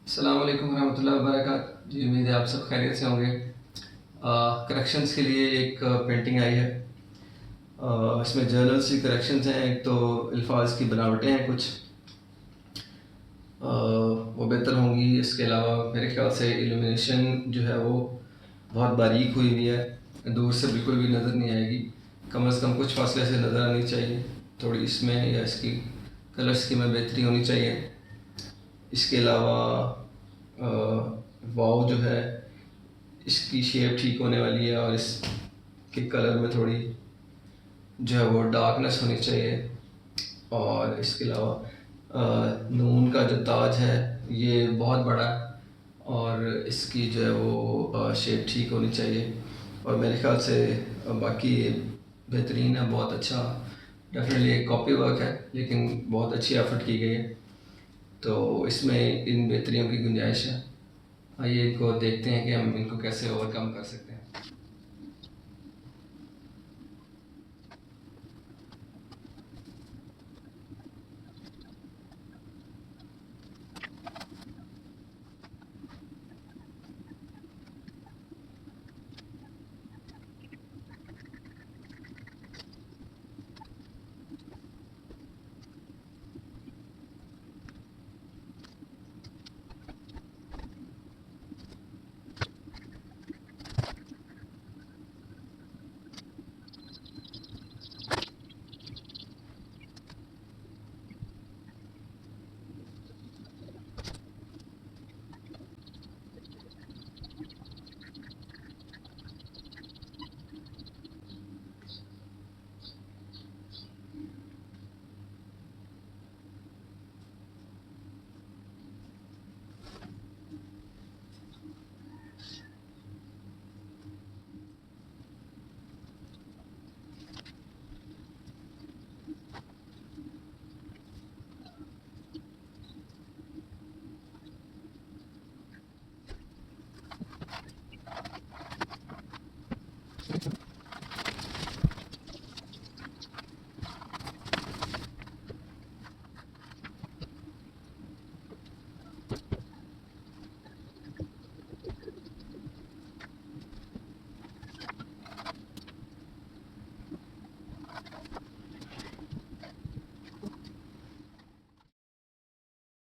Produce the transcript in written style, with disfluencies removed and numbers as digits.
अस्सलाम वालेकुम रहमतुल्लाहि व बरकातहू। जी, उम्मीद है आप सब खैरियत से होंगे। करेक्शंस के लिए एक पेंटिंग आई है। इसमें जर्नल्स की करेक्शंस हैं। एक तो अल्फाज की बनावटें हैं कुछ, वो बेहतर होंगी। इसके अलावा मेरे ख्याल से इल्यूमिनेशन जो है वो बहुत बारीक हुई हुई है, दूर से बिल्कुल भी नज़र नहीं आएगी। कम से कम कुछ फासले से नज़र आनी चाहिए। थोड़ी इसमें या इसकी कलर्स की में बेहतरी होनी चाहिए। इसके अलावा वाव जो है इसकी शेप ठीक होने वाली है और इसके कलर में थोड़ी जो है वो डार्कनेस होनी चाहिए। और इसके अलावा नून का जो ताज है ये बहुत बड़ा है और इसकी जो है वो शेप ठीक होनी चाहिए। और मेरे ख्याल से बाकी बेहतरीन है, बहुत अच्छा। डेफिनेटली एक कॉपी वर्क है लेकिन बहुत अच्छी एफर्ट की गई है, तो इसमें इन बेहतरियों की गुंजाइश है। आइए इनको देखते हैं कि हम इनको कैसे ओवरकम कर सकते हैं।